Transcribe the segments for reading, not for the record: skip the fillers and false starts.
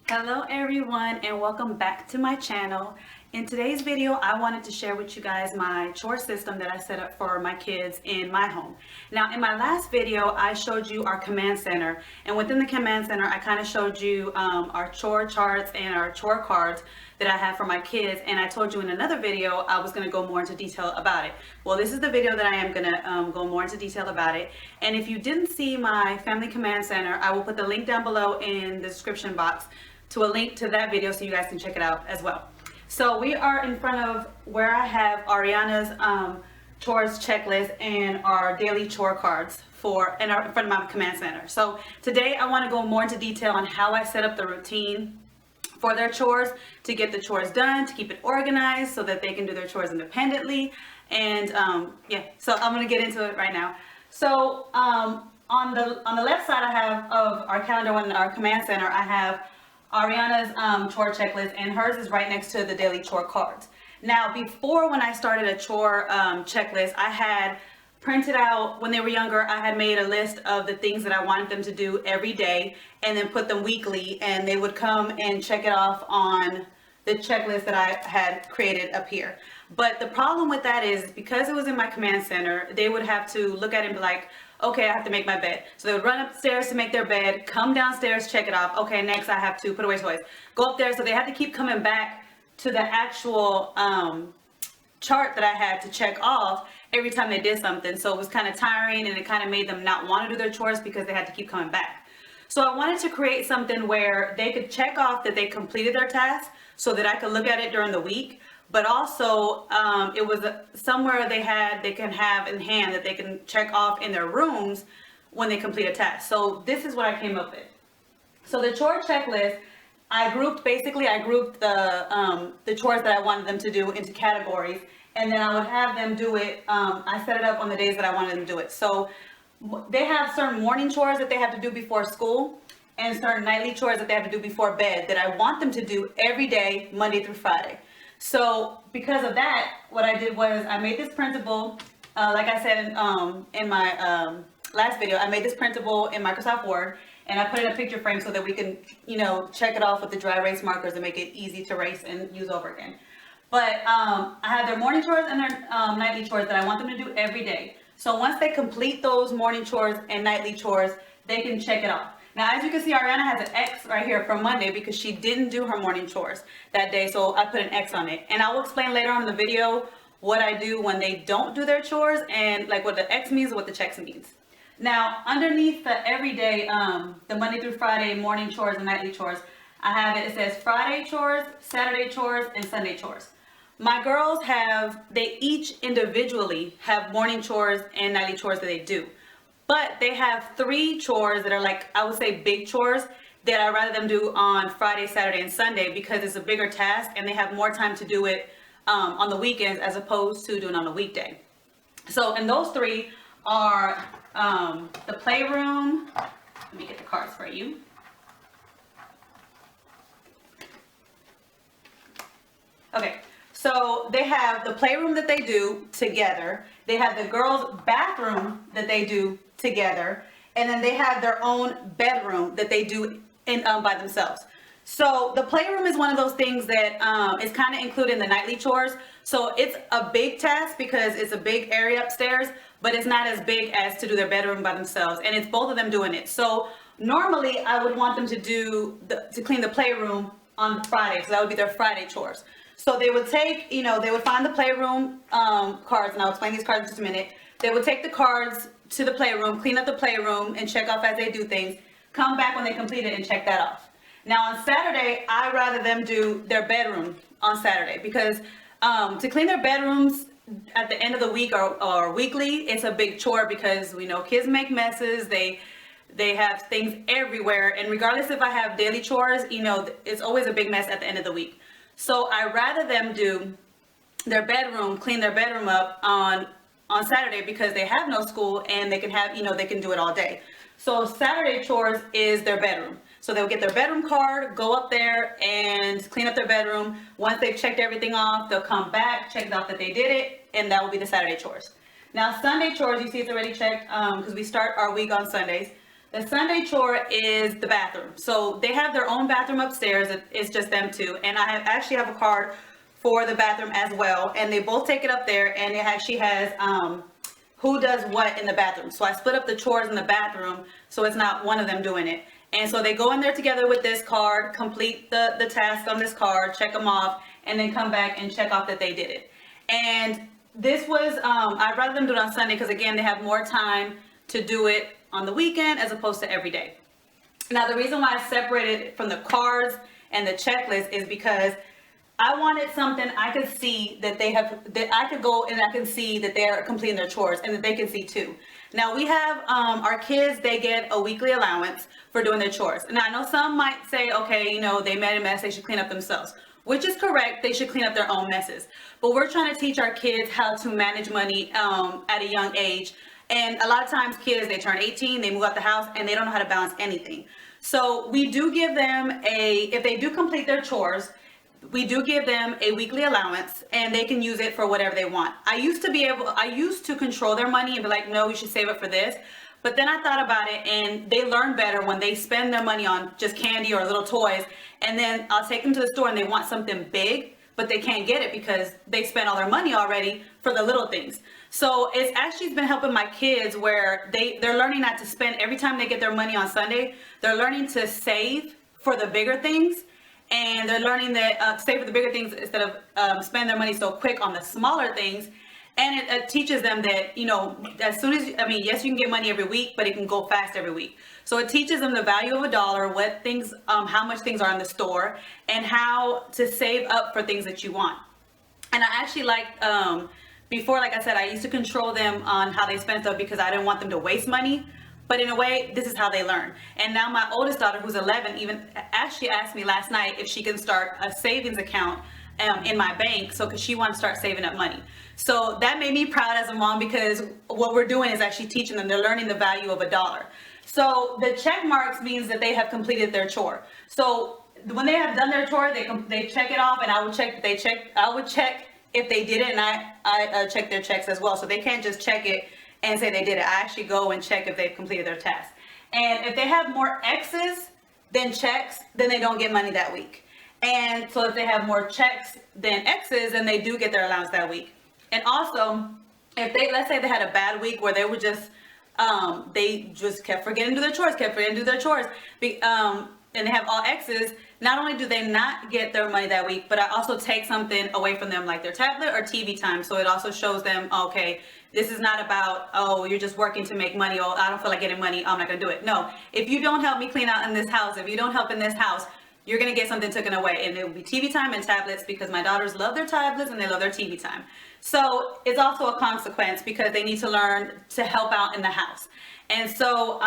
Hello everyone and welcome back to my channel. In today's video I wanted to share with you guys my chore system that I set up for my kids in my home. Now in my last video I showed you our command center, and within the command center I kind of showed you our chore charts and our chore cards that I have for my kids, and I told you in another video I was going to go more into detail about it. Well, this is the video that I am going to go more into detail about it. And if you didn't see my family command center, I will put the link down below in the description box to a link to that video so you guys can check it out as well. So we are in front of where I have Ariana's Chores Checklist and our daily chore cards in front of my command center. So today I want to go more into detail on how I set up the routine for their chores to get the chores done, to keep it organized so that they can do their chores independently. And yeah, so I'm going to get into it right now. So on the left side I have of our calendar, in our command center, I have Ariana's chore checklist, and hers is right next to the daily chore cards. Now before, when I started a chore checklist, I had printed out, when they were younger, I had made a list of the things that I wanted them to do every day and then put them weekly, and they would come and check it off on the checklist that I had created up here. But the problem with that is, because it was in my command center, they would have to look at it and be like, okay, I have to make my bed. So they would run upstairs to make their bed, come downstairs, check it off. Okay, next I have to put away toys. Go up there. So they had to keep coming back to the actual chart that I had to check off every time they did something. So it was kind of tiring, and it kind of made them not want to do their chores because they had to keep coming back. So I wanted to create something where they could check off that they completed their task so that I could look at it during the week. But also it was somewhere they can have in hand that they can check off in their rooms when they complete a task. So this is what I came up with. So the chore checklist, I grouped the chores that I wanted them to do into categories, and then I would have them do it. I set it up on the days that I wanted them to do it. So they have certain morning chores that they have to do before school, and certain nightly chores that they have to do before bed that I want them to do every day, Monday through Friday. So because of that, what I did was I made this printable, like I said in my last video, I made this printable in Microsoft Word, and I put it in a picture frame so that we can, check it off with the dry erase markers and make it easy to erase and use over again. But I have their morning chores and their nightly chores that I want them to do every day. So once they complete those morning chores and nightly chores, they can check it off. Now, as you can see, Ariana has an X right here from Monday because she didn't do her morning chores that day, so I put an X on it. And I will explain later on in the video what I do when they don't do their chores, and like what the X means and what the checks means. Now, underneath the everyday, the Monday through Friday morning chores and nightly chores, I have it says Friday chores, Saturday chores, and Sunday chores. My girls they each individually have morning chores and nightly chores that they do. But they have 3 chores that are, like, I would say big chores that I'd rather them do on Friday, Saturday, and Sunday because it's a bigger task and they have more time to do it on the weekends as opposed to doing on a weekday. So, and those 3 are the Playroom. Let me get the cards for you. Okay. So they have the playroom that they do together. They have the girls' bathroom that they do together, and then they have their own bedroom that they do by themselves. So the playroom is one of those things that is kind of included in the nightly chores. So it's a big task because it's a big area upstairs, but it's not as big as to do their bedroom by themselves, and it's both of them doing it. So normally I would want them to clean the playroom on Friday, so that would be their Friday chores. So they would take, they would find the playroom cards, and I'll explain these cards in just a minute. They would take the cards to the playroom, clean up the playroom, and check off as they do things. Come back when they complete it and check that off. Now on Saturday, I'd rather them do their bedroom on Saturday because to clean their bedrooms at the end of the week or weekly, it's a big chore because we know kids make messes. They have things everywhere, and regardless if I have daily chores, it's always a big mess at the end of the week. So I'd rather them do their bedroom, clean their bedroom up on Saturday because they have no school and they can have, they can do it all day. So Saturday chores is their bedroom. So they'll get their bedroom card, go up there and clean up their bedroom. Once they've checked everything off, they'll come back, check it off that they did it, and that will be the Saturday chores. Now Sunday chores, you see it's already checked because we start our week on Sundays. The Sunday chore is the bathroom. So they have their own bathroom upstairs. It's just them two. And I actually have a card for the bathroom as well. And they both take it up there, and it actually has who does what in the bathroom. So I split up the chores in the bathroom so it's not one of them doing it. And so they go in there together with this card, complete the task on this card, check them off, and then come back and check off that they did it. And this was, I'd rather them do it on Sunday because, again, they have more time to do it on the weekend as opposed to every day. Now, the reason why I separated it from the cards and the checklist is because I wanted something I could see that they have, that I could go and I can see that they're completing their chores and that they can see too. Now we have our kids, they get a weekly allowance for doing their chores. Now I know some might say, okay, you know, they made a mess, they should clean up themselves, which is correct. They should clean up their own messes. But we're trying to teach our kids how to manage money at a young age. And a lot of times kids, they turn 18, they move out the house, and they don't know how to balance anything. So we do give them if they do complete their chores, we do give them a weekly allowance, and they can use it for whatever they want. I used to control their money and be like, no, we should save it for this. But then I thought about it, and they learn better when they spend their money on just candy or little toys. And then I'll take them to the store and they want something big, but they can't get it because they spent all their money already for the little things. So it's actually been helping my kids where they're learning not to spend every time they get their money on Sunday. They're learning to save for the bigger things. And they're learning that save for the bigger things instead of spend their money so quick on the smaller things. And it teaches them that, you know, as soon as, I mean, yes, you can get money every week, but it can go fast every week. So it teaches them the value of $1, what things, how much things are in the store, and how to save up for things that you want. And I actually like, before, like I said, I used to control them on how they spent stuff because I didn't want them to waste money. But in a way, this is how they learn. And now my oldest daughter, who's 11, even actually asked me last night if she can start a savings account in my bank, so because she wants to start saving up money. So that made me proud as a mom because what we're doing is actually teaching them. They're learning the value of $1. So the check marks means that they have completed their chore. So when they have done their chore, they check it off, and I would check if they did it, and I check their checks as well. So they can't just check it and say they did it. I actually go and check if they've completed their task. And if they have more X's than checks, then they don't get money that week. And so if they have more checks than X's, then they do get their allowance that week. And also, if they, let's say they had a bad week where they were just, they just kept forgetting to do their chores, and they have all X's, not only do they not get their money that week, but I also take something away from them like their tablet or TV time. So it also shows them, okay, this is not about, oh, you're just working to make money. Oh, I don't feel like getting money, I'm not gonna do it. No, if you don't help me clean out in this house, if you don't help in this house, you're gonna get something taken away. And it will be TV time and tablets because my daughters love their tablets and they love their TV time. So it's also a consequence because they need to learn to help out in the house. And so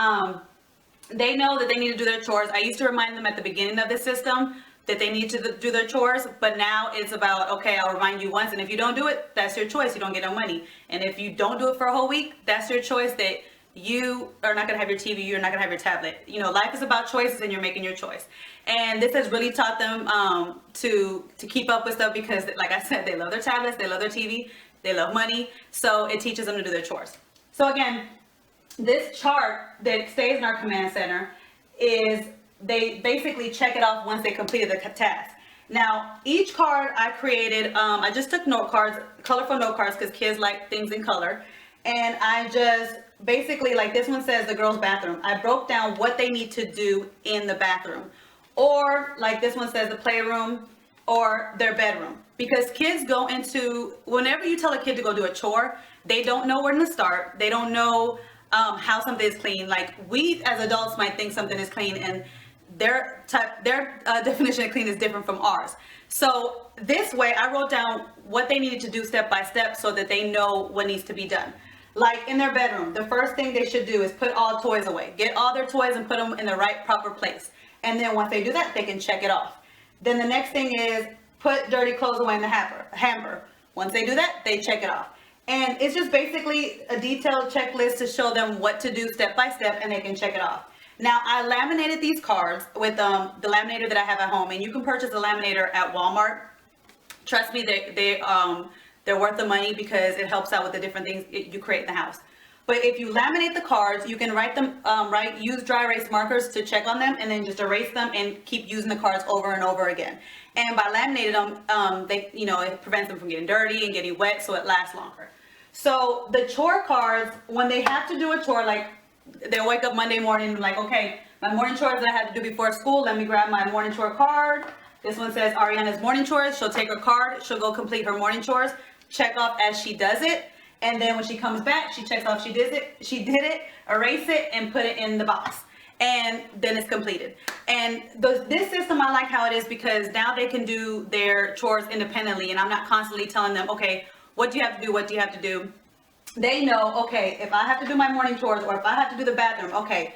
they know that they need to do their chores. I used to remind them at the beginning of the system that they need to do their chores, but now it's about, okay, I'll remind you once, and if you don't do it, that's your choice. You don't get no money. And if you don't do it for a whole week, that's your choice, that you are not gonna have your TV, you're not gonna have your tablet. You know, life is about choices, and you're making your choice. And this has really taught them to keep up with stuff because, like I said, they love their tablets, they love their TV, they love money, so it teaches them to do their chores. So again, this chart that stays in our command center is they basically check it off once they completed the task. Now, each card I created, I just took note cards, colorful note cards, because kids like things in color. And I just basically, like this one says the girls' bathroom. I broke down what they need to do in the bathroom. Or like this one says the playroom or their bedroom. Because kids go into, whenever you tell a kid to go do a chore, they don't know where to start. They don't know how something is clean. Like we as adults might think something is clean, and their definition of clean is different from ours. So this way I wrote down what they needed to do step by step so that they know what needs to be done. Like in their bedroom, the first thing they should do is put all toys away. Get all their toys and put them in the right proper place. And then once they do that, they can check it off. Then the next thing is put dirty clothes away in the hamper. Once they do that, they check it off. And it's just basically a detailed checklist to show them what to do step by step, and they can check it off. Now, I laminated these cards with the laminator that I have at home, and you can purchase a laminator at Walmart. Trust me, they're worth the money because it helps out with the different things you create in the house. But if you laminate the cards, you can write them, use dry erase markers to check on them, and then just erase them and keep using the cards over and over again. And by laminating them, it prevents them from getting dirty and getting wet, so it lasts longer. So the chore cards, when they have to do a chore, like they'll wake up Monday morning and like, okay, my morning chores that I had to do before school, let me grab my morning chore card. This one says Ariana's morning chores. She'll take her card, she'll go complete her morning chores, check off as she does it. And then when she comes back, she checks off she did it, erase it, and put it in the box. And then it's completed. And this system, I like how it is because now they can do their chores independently, and I'm not constantly telling them, okay, what do you have to do? What do you have to do? They know, okay, if I have to do my morning chores or if I have to do the bathroom, okay,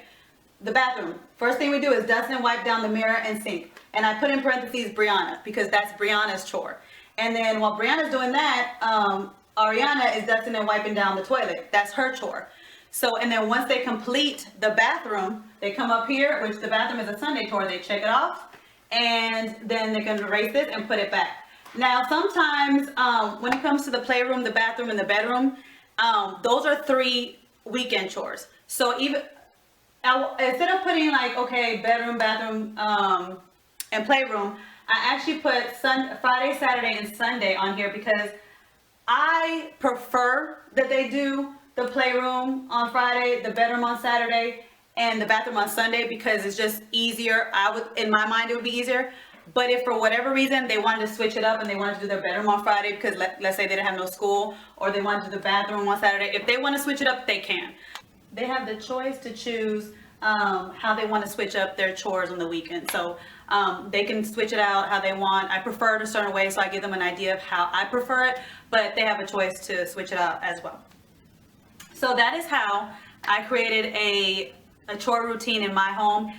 the bathroom, first thing we do is dust and wipe down the mirror and sink. And I put in parentheses Brianna because that's Brianna's chore. And then while Brianna's doing that, Ariana is dusting and wiping down the toilet. That's her chore. So, and then once they complete the bathroom, they come up here, which the bathroom is a Sunday chore. They check it off, and then they can erase it and put it back. Now, sometimes when it comes to the playroom, the bathroom, and the bedroom, those are 3 weekend chores. So even instead of putting like, okay, bedroom, bathroom, and playroom, I actually put Friday, Saturday, and Sunday on here because I prefer that they do the playroom on Friday, the bedroom on Saturday, and the bathroom on Sunday because it's just easier. In my mind, it would be easier. But if for whatever reason they wanted to switch it up and they wanted to do their bedroom on Friday because let's say they didn't have no school, or they wanted to do the bathroom on Saturday, if they want to switch it up, they can. They have the choice to choose how they want to switch up their chores on the weekend. So they can switch it out how they want. I prefer it a certain way, so I give them an idea of how I prefer it, but they have a choice to switch it out as well. So that is how I created a chore routine in my home.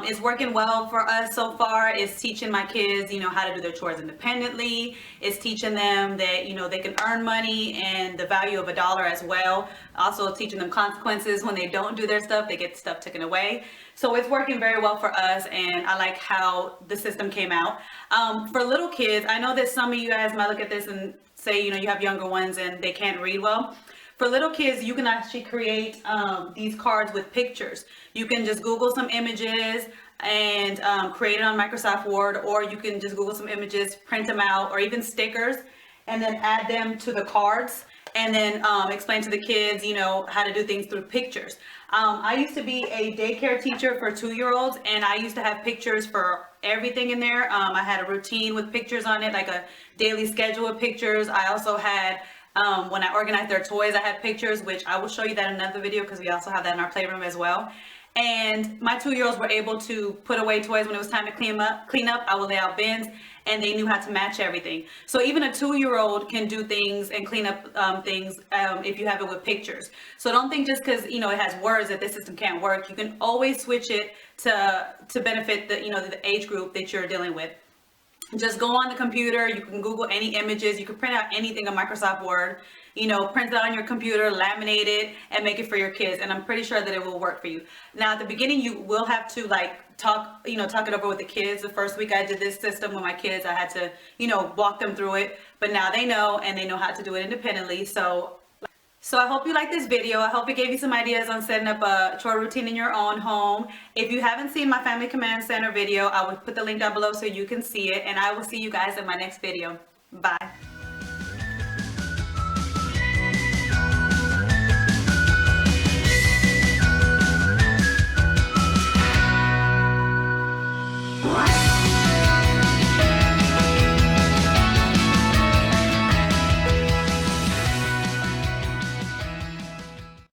It's working well for us so far. It's teaching my kids, how to do their chores independently. It's teaching them that, they can earn money and the value of $1 as well. Also teaching them consequences when they don't do their stuff. They get stuff taken away. So it's working very well for us, and I like how the system came out. For little kids, I know that some of you guys might look at this and say, you have younger ones and they can't read well. For little kids, you can actually create these cards with pictures. You can just Google some images and create it on Microsoft Word, or you can just Google some images, print them out, or even stickers, and then add them to the cards, and then explain to the kids, how to do things through pictures. I used to be a daycare teacher for 2-year-olds, and I used to have pictures for everything in there. I had a routine with pictures on it, like a daily schedule of pictures. I also had when I organized their toys, I had pictures, which I will show you that in another video because we also have that in our playroom as well. And my 2-year-olds were able to put away toys when it was time to clean up. I would lay out bins, and they knew how to match everything. So even a 2-year-old can do things and clean up things if you have it with pictures. So don't think just because it has words that this system can't work. You can always switch it to benefit the age group that you're dealing with. Just go on the computer, you can Google any images, you can print out anything in Microsoft Word, print it on your computer, laminate it, and make it for your kids. And I'm pretty sure that it will work for you. Now, at the beginning, you will have to talk it over with the kids. The first week I did this system with my kids, I had to, walk them through it. But now they know, and they know how to do it independently. So I hope you liked this video. I hope it gave you some ideas on setting up a chore routine in your own home. If you haven't seen my Family Command Center video, I will put the link down below so you can see it. And I will see you guys in my next video. Bye.